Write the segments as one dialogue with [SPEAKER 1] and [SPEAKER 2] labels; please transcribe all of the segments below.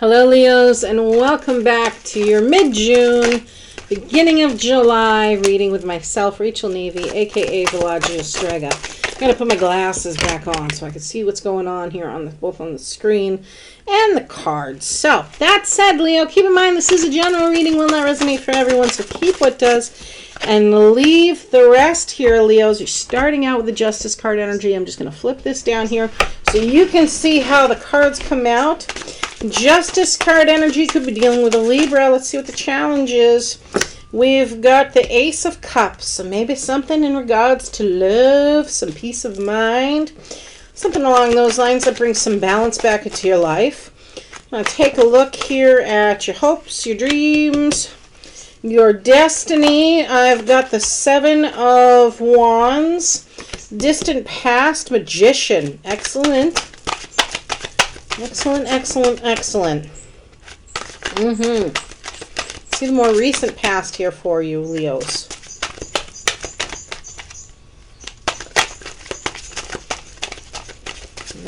[SPEAKER 1] Hello Leos, and welcome back to your mid-June, beginning of July reading with myself, Rachel Navy, aka Villagio Strega. I'm going to put my glasses back on so I can see what's going on here on both on the screen and the cards. So, that said, Leo, keep in mind this is a general reading, will not resonate for everyone, so keep what does and leave the rest here, Leos. You're starting out with the Justice card energy. I'm just going to flip this down here so you can see how the cards come out. Justice card energy could be dealing with a Libra. Let's see what the challenge is. We've got the Ace of Cups, so maybe something in regards to love, some peace of mind, something along those lines that brings some balance back into your life. Now take a look here at your hopes, your dreams, your destiny. I've got the Seven of Wands, distant past, Magician. Excellent. Excellent, excellent, excellent. See the more recent past here for you, Leos.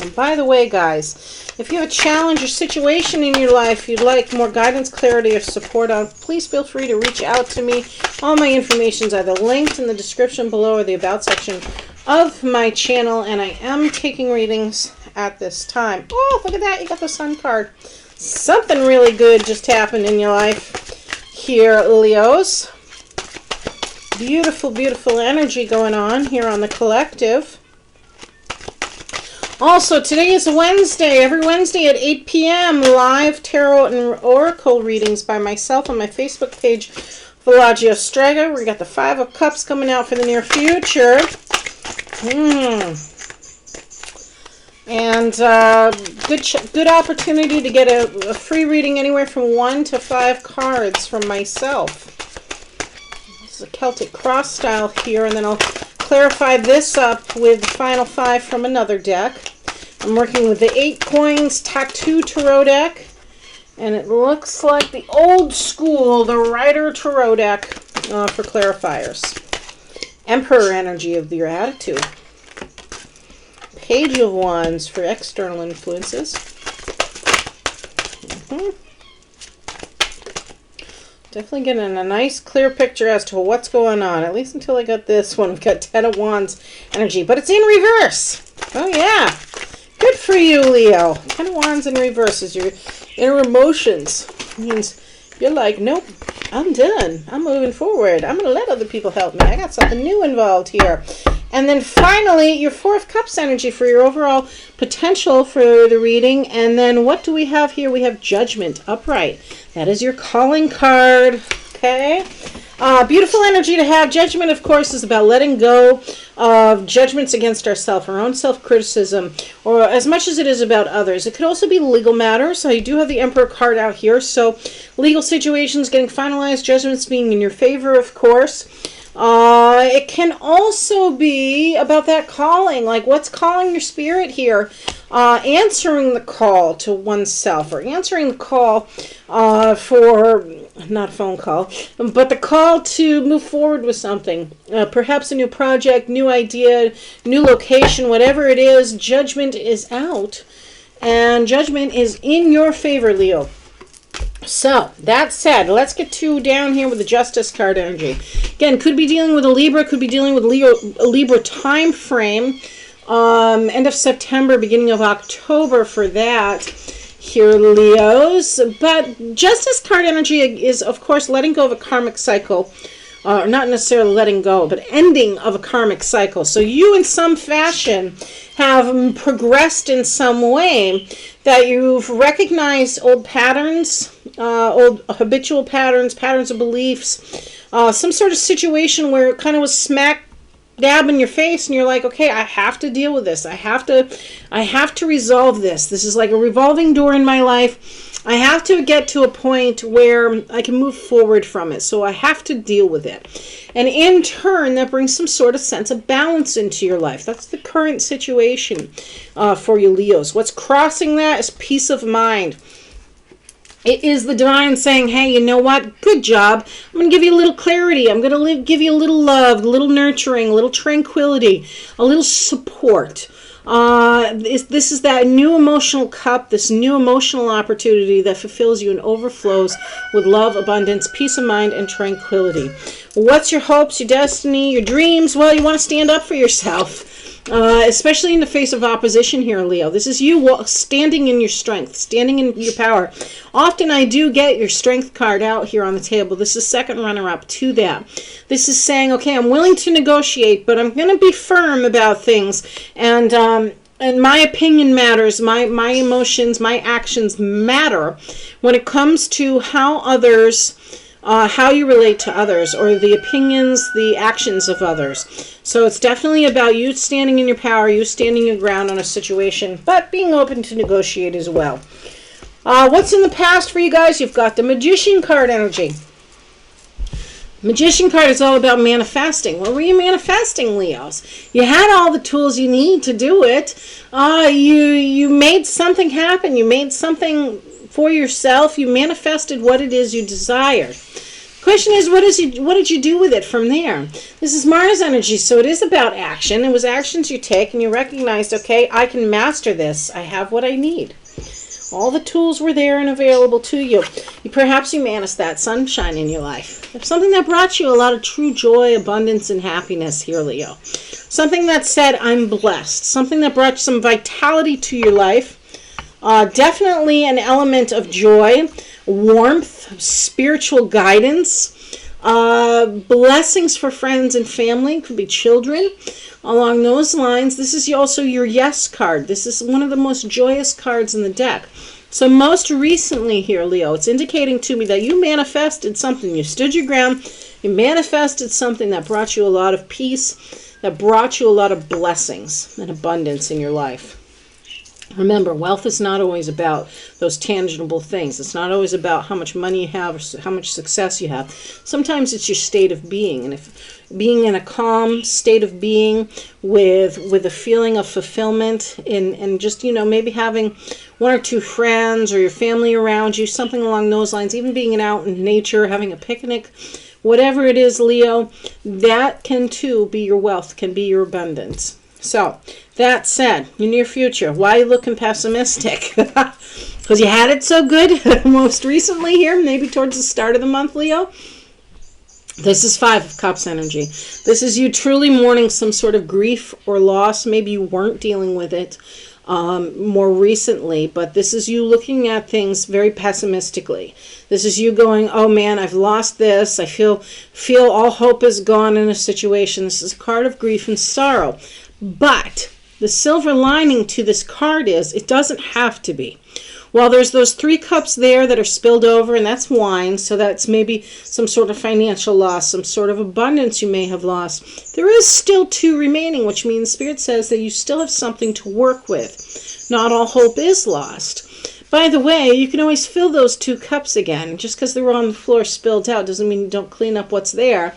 [SPEAKER 1] And by the way, guys, if you have a challenge or situation in your life you'd like more guidance, clarity, or support on, please feel free to reach out to me. All my information is either linked in the description below or the About section of my channel, and I am taking readings at this time. Oh, look at that. You got the Sun card. Something really good just happened in your life here, Leos. Beautiful, beautiful energy going on here on the collective. Also, today is Wednesday. Every Wednesday at 8 p.m. live tarot and oracle readings by myself on my Facebook page, Villagio Strega. We got the Five of Cups coming out for the near future. And good opportunity to get a free reading anywhere from 1 to 5 cards from myself. This is a Celtic cross style here, and then I'll clarify this up with the final 5 from another deck. I'm working with the 8 Coins Tattoo Tarot deck, and it looks like the old school, the Rider Tarot deck for clarifiers. Emperor energy of your attitude. Page of Wands for external influences. Definitely getting a nice clear picture as to what's going on, at least until I got this one. We've got Ten of Wands energy, but it's in reverse. Oh yeah, good for you, Leo. Ten of Wands in reverse is your inner emotions. It means you're like, nope, I'm done. I'm moving forward. I'm going to let other people help me. I got something new involved here. And then finally, your Four of Cups energy for your overall potential for the reading. And then what do we have here? We have Judgment, upright. That is your calling card. Okay. Beautiful energy to have. Judgment, of course, is about letting go of judgments against ourselves, our own self-criticism, or as much as it is about others. It could also be legal matters. So you do have the Emperor card out here. So legal situations getting finalized, judgments being in your favor, of course. It can also be about that calling, like what's calling your spirit here, answering the call to oneself, or answering the call for, not phone call, but the call to move forward with something, perhaps a new project, new idea, new location, whatever it is. Judgment is out, and judgment is in your favor, Leo. So, that said, let's get down here with the Justice card energy. Again, could be dealing with a Libra, could be dealing with a Libra time frame. End of September, beginning of October for that here, Leos. But Justice card energy is, of course, letting go of a karmic cycle. Not necessarily letting go, but ending of a karmic cycle. So you, in some fashion, have progressed in some way that you've recognized old patterns, old habitual patterns, patterns of beliefs, some sort of situation where it kind of was smack dab in your face, and you're like, okay, I have to deal with this. I have to resolve this. This is like a revolving door in my life. I have to get to a point where I can move forward from it. So I have to deal with it. And in turn, that brings some sort of sense of balance into your life. That's the current situation for you, Leos. What's crossing that is peace of mind. It is the divine saying, hey, you know what? Good job. I'm going to give you a little clarity. I'm going to give you a little love, a little nurturing, a little tranquility, a little support. This is that new emotional cup, this new emotional opportunity that fulfills you and overflows with love, abundance, peace of mind, and tranquility. What's your hopes, your destiny, your dreams? Well, you want to stand up for yourself. Especially in the face of opposition here, Leo. This is you standing in your strength, standing in your power. Often I do get your strength card out here on the table. This is second runner-up to that. This is saying, okay, I'm willing to negotiate, but I'm going to be firm about things. And my opinion matters. My emotions, my actions matter when it comes to how you relate to others, or the opinions, the actions of others. So it's definitely about you standing in your power, you standing your ground on a situation, but being open to negotiate as well. What's in the past for you guys? You've got the Magician card energy. Magician card is all about manifesting. What were you manifesting, Leos? You had all the tools you need to do it. You made something happen. You made something for yourself. You manifested what it is you desired. Question is, what did you do with it from there? This is Mars energy, so it is about action. It was actions you take, and you recognized, okay, I can master this. I have what I need. All the tools were there and available to you. Perhaps you managed that sunshine in your life. Something that brought you a lot of true joy, abundance, and happiness here, Leo. Something that said, I'm blessed. Something that brought some vitality to your life. Definitely an element of joy, warmth, spiritual guidance, blessings for friends and family, could be children. Along those lines, this is also your yes card. This is one of the most joyous cards in the deck. So most recently here, Leo, it's indicating to me that you manifested something. You stood your ground. You manifested something that brought you a lot of peace, that brought you a lot of blessings and abundance in your life. Remember, wealth is not always about those tangible things. It's not always about how much money you have or how much success you have. Sometimes it's your state of being. And if being in a calm state of being with a feeling of fulfillment and just, maybe having one or two friends or your family around you, something along those lines, even being out in nature, having a picnic, whatever it is, Leo, that can too be your wealth, can be your abundance. So, that said, your near future, why are you looking pessimistic? Because you had it so good most recently here, maybe towards the start of the month, Leo. This is Five of Cups energy. This is you truly mourning some sort of grief or loss. Maybe you weren't dealing with it more recently, but this is you looking at things very pessimistically. This is you going, oh man, I've lost this. I feel all hope is gone in a situation. This is a card of grief and sorrow. But the silver lining to this card is it doesn't have to be. While there's those 3 cups there that are spilled over, and that's wine, so that's maybe some sort of financial loss, some sort of abundance you may have lost. There is still 2 remaining, which means Spirit says that you still have something to work with. Not all hope is lost. By the way, you can always fill those 2 cups again. Just because they were on the floor spilled out doesn't mean you don't clean up what's there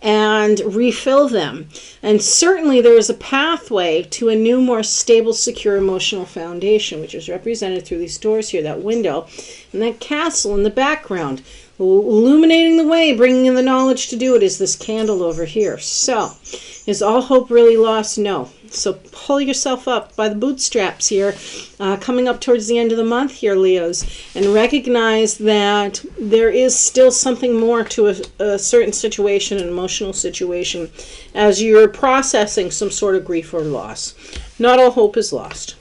[SPEAKER 1] and refill them. And certainly there is a pathway to a new, more stable, secure emotional foundation, which is represented through these doors here, that window, and that castle in the background. Illuminating the way, bringing in the knowledge to do it, is this candle over here. So, is all hope really lost? No. So pull yourself up by the bootstraps here, coming up towards the end of the month here, Leos, and recognize that there is still something more to a certain situation, an emotional situation, as you're processing some sort of grief or loss. Not all hope is lost.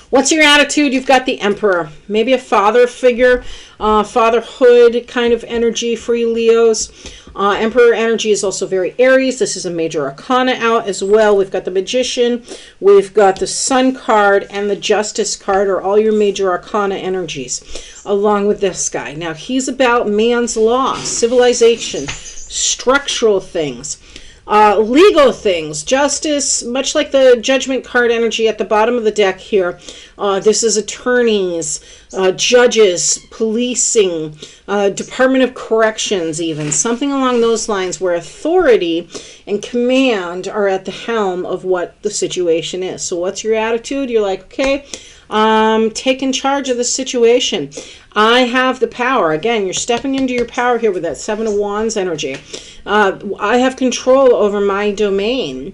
[SPEAKER 1] What's your attitude? You've got the Emperor. Maybe a father figure, fatherhood kind of energy for you, Leos. Emperor energy is also very Aries. This is a major arcana out as well. We've got the Magician, we've got the Sun card, and the Justice card are all your major arcana energies, along with this guy. Now, he's about man's law, civilization, structural things. Legal things, justice, much like the Judgment card energy at the bottom of the deck here. This is attorneys, judges, policing, Department of Corrections even. Something along those lines where authority and command are at the helm of what the situation is. So what's your attitude? You're like, okay, taking charge of the situation. I have the power. Again, you're stepping into your power here with that Seven of Wands energy. I have control over my domain.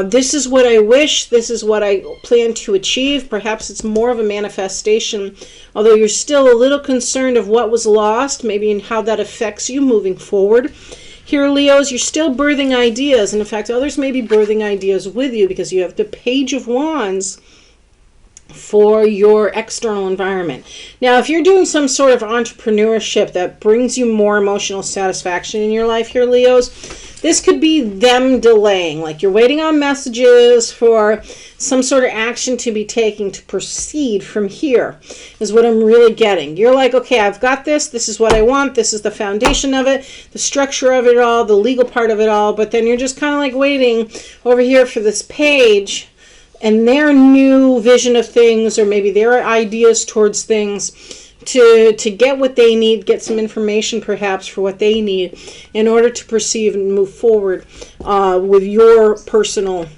[SPEAKER 1] This is what I wish. This is what I plan to achieve. Perhaps it's more of a manifestation, although you're still a little concerned of what was lost, maybe and how that affects you moving forward. Here, Leos, you're still birthing ideas. And in fact, others may be birthing ideas with you because you have the Page of Wands for your external environment. Now, if you're doing some sort of entrepreneurship that brings you more emotional satisfaction in your life here, Leos, this could be them delaying. Like you're waiting on messages for some sort of action to be taken to proceed from here, is what I'm really getting. You're like, okay, I've got this. This is what I want. This is the foundation of it, the structure of it all, the legal part of it all. But then you're just kind of like waiting over here for this page and their new vision of things, or maybe their ideas towards things, to get what they need, get some information perhaps for what they need in order to perceive and move forward with your personal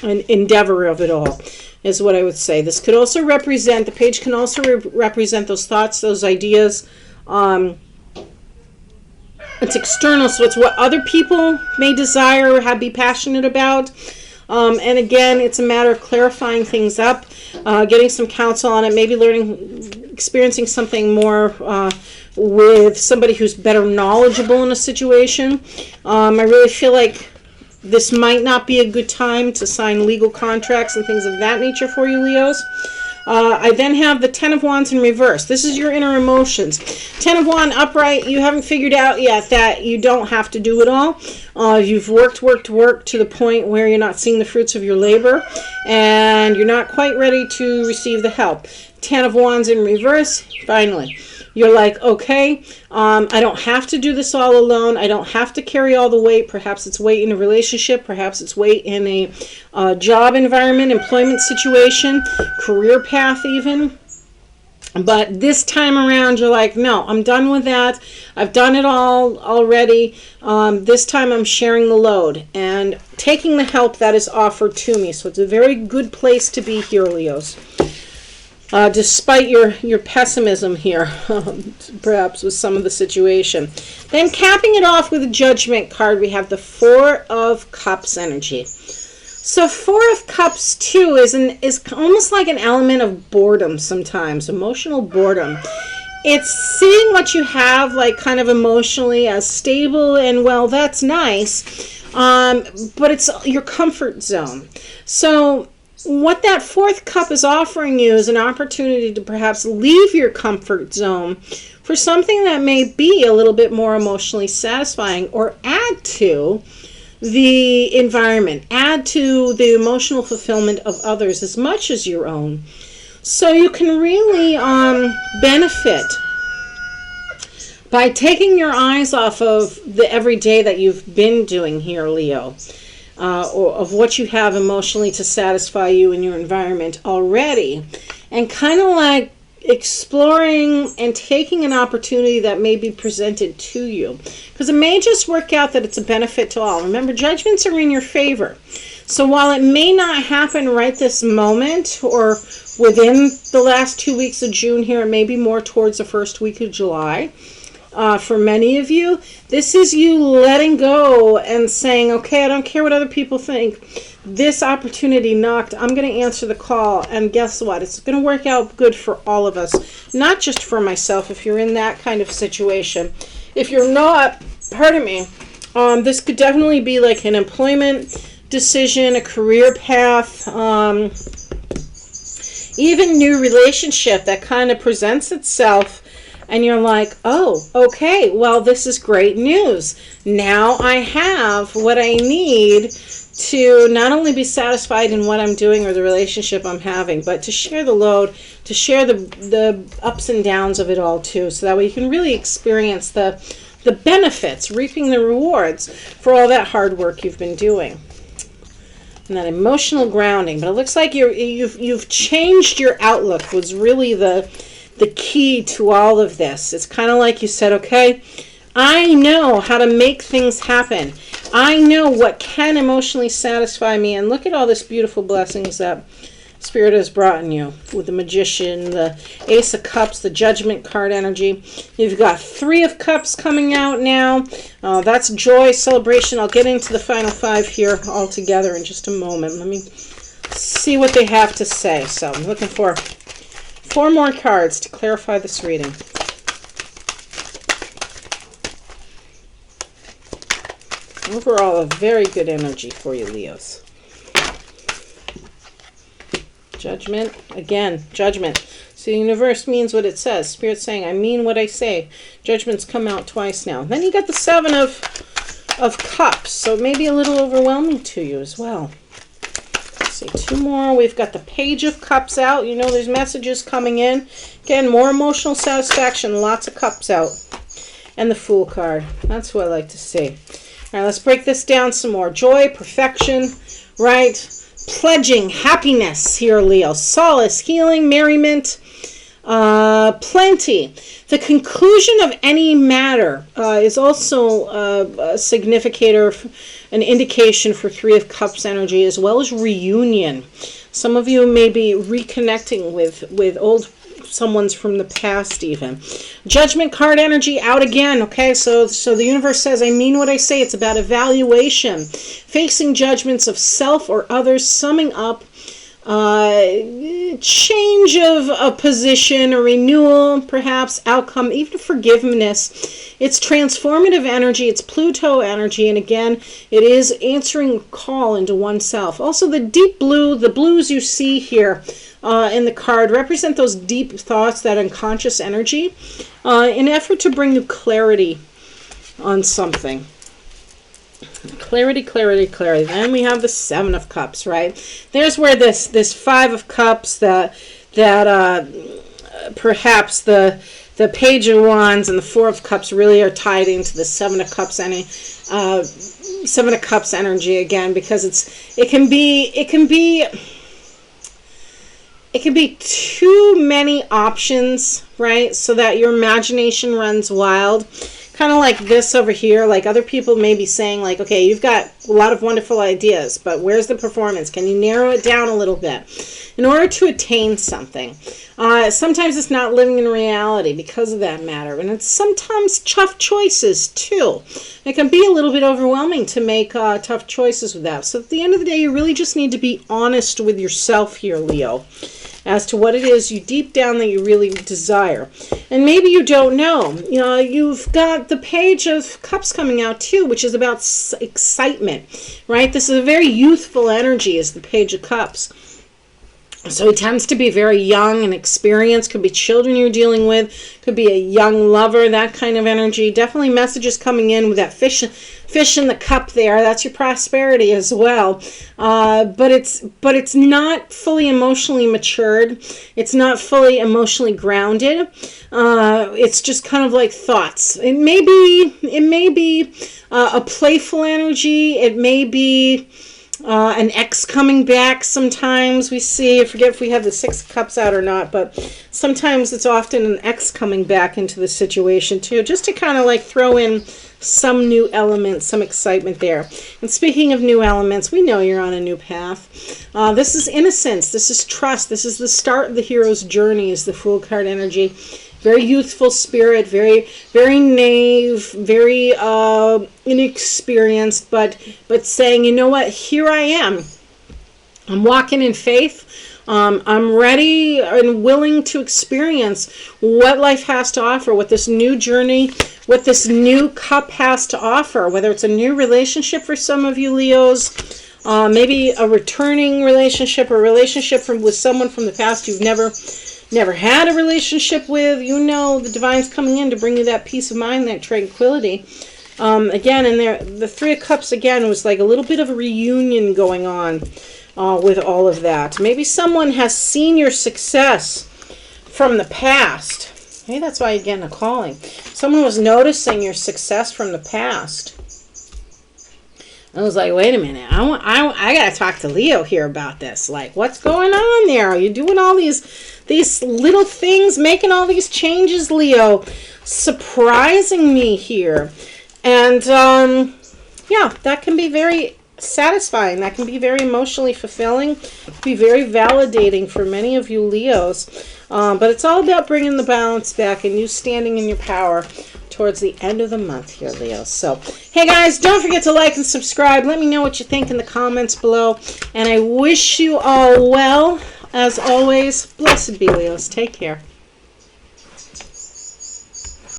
[SPEAKER 1] endeavor of it all, is what I would say. This could also represent, the page can also represent those thoughts, those ideas. It's external, so it's what other people may desire or be passionate about. And again, it's a matter of clarifying things up, getting some counsel on it, maybe experiencing something more with somebody who's better knowledgeable in a situation. I really feel like this might not be a good time to sign legal contracts and things of that nature for you, Leos. I then have the Ten of Wands in reverse. This is your inner emotions. Ten of Wands upright, you haven't figured out yet that you don't have to do it all. You've worked to the point where you're not seeing the fruits of your labor, and you're not quite ready to receive the help. Ten of Wands in reverse, finally. You're like, okay, I don't have to do this all alone. I don't have to carry all the weight. Perhaps it's weight in a relationship. Perhaps it's weight in a job environment, employment situation, career path even. But this time around, you're like, no, I'm done with that. I've done it all already. This time I'm sharing the load and taking the help that is offered to me. So it's a very good place to be here, Leos. Despite your pessimism here, perhaps with some of the situation. Then capping it off with a Judgment card, we have the Four of Cups energy. So Four of Cups too is almost like an element of boredom sometimes, emotional boredom. It's seeing what you have like kind of emotionally as stable and well, that's nice, but it's your comfort zone. So what that fourth cup is offering you is an opportunity to perhaps leave your comfort zone for something that may be a little bit more emotionally satisfying, or add to the environment, add to the emotional fulfillment of others as much as your own. So you can really benefit by taking your eyes off of the everyday that you've been doing here, Leo. Or of what you have emotionally to satisfy you in your environment already, and kind of like exploring and taking an opportunity that may be presented to you, because it may just work out that it's a benefit to all. Remember, judgments are in your favor, so while it may not happen right this moment or within the last 2 weeks of June here, it may be more towards the first week of July. For many of you, this is you letting go and saying, okay, I don't care what other people think. This opportunity knocked. I'm going to answer the call. And guess what? It's going to work out good for all of us. Not just for myself if you're in that kind of situation. If you're not, pardon me, this could definitely be like an employment decision, a career path, even new relationship that kind of presents itself. And you're like, oh, okay, well, this is great news. Now I have what I need to not only be satisfied in what I'm doing or the relationship I'm having, but to share the load, to share the ups and downs of it all too. So that way you can really experience the benefits, reaping the rewards for all that hard work you've been doing. And that emotional grounding. But it looks like you've changed your outlook was really the key to all of this. It's kind of like you said, okay, I know how to make things happen. I know what can emotionally satisfy me. And look at all this beautiful blessings that Spirit has brought in you with the Magician, the Ace of Cups, the Judgment card energy. You've got 3 of Cups coming out now. That's joy, celebration. I'll get into the final 5 here all together in just a moment. Let me see what they have to say. So I'm looking for 4 more cards to clarify this reading. Overall, a very good energy for you, Leos. Judgment. Again, judgment. So the universe means what it says. Spirit's saying, I mean what I say. Judgment's come out twice now. Then you got the 7 of Cups. So it may be a little overwhelming to you as well. Let's see, 2 more. We've got the Page of Cups out. You know there's messages coming in. Again, more emotional satisfaction. Lots of Cups out. And the Fool card. That's what I like to see. All right, let's break this down some more. Joy, perfection, right? Pledging happiness here, Leo. Solace, healing, merriment, plenty. The conclusion of any matter is also a significator, an indication for 3 of Cups energy, as well as reunion. Some of you may be reconnecting with old someone's from the past even. Judgment card energy out again. Okay, so the universe says, I mean what I say. It's about evaluation, facing judgments of self or others, summing up, change of a position, a renewal, perhaps, outcome, even forgiveness. It's transformative energy. It's Pluto energy. And again, it is answering a call into oneself. Also, the deep blue, the blues you see here in the card represent those deep thoughts, that unconscious energy, in an effort to bring you clarity on something. Clarity, clarity, clarity. Then we have the 7 of Cups, right? There's where this 5 of Cups, that perhaps the Page of Wands and the 4 of Cups really are tied into the 7 of Cups energy. 7 of Cups energy again, because it can be too many options, right? So that your imagination runs wild. Kind of like this over here. Like other people may be saying, like, okay, you've got a lot of wonderful ideas, but where's the performance? Can you narrow it down a little bit? In order to attain something. Sometimes it's not living in reality because of that matter. And it's sometimes tough choices too. It can be a little bit overwhelming to make tough choices with that. So at the end of the day, you really just need to be honest with yourself here, Leo, as to what it is you deep down that you really desire. And maybe you don't know. You know, you've got the Page of Cups coming out too, which is about excitement, right? This is a very youthful energy, is the Page of Cups. So he tends to be very young and experienced. Could be children you're dealing with. Could be a young lover, that kind of energy. Definitely messages coming in with that fish in the cup there. That's your prosperity as well. But it's not fully emotionally matured. It's not fully emotionally grounded. It's just kind of like thoughts. It may be a playful energy. It may be an ex coming back sometimes. We see, I forget if we have the 6 of Cups out or not, but sometimes it's often an ex coming back into the situation too, just to kind of like throw in some new element, some excitement there. And speaking of new elements, we know you're on a new path. This is innocence. This is trust. This is the start of the hero's journey, is the Fool card energy. Very youthful spirit, very, very naive, very inexperienced, but saying, you know what, here I am. I'm walking in faith. I'm ready and willing to experience what life has to offer, what this new journey, what this new cup has to offer, whether it's a new relationship for some of you Leos, maybe a returning relationship, or a relationship with someone from the past you've never had a relationship with. You know the divine's coming in to bring you that peace of mind, that tranquility. Again, and there, the 3 of Cups again was like a little bit of a reunion going on with all of that. Maybe someone has seen your success from the past. Maybe that's why you're getting a calling. Someone was noticing your success from the past. I was like, wait a minute, I gotta talk to Leo here about this. Like, what's going on there? Are you doing all these little things, making all these changes, Leo? Surprising me here. And yeah, that can be very satisfying. That can be very emotionally fulfilling, be very validating for many of you Leos. But it's all about bringing the balance back and you standing in your power towards the end of the month here, Leos. So, hey guys, don't forget to like and subscribe. Let me know what you think in the comments below. And I wish you all well. As always, blessed be, Leos. Take care.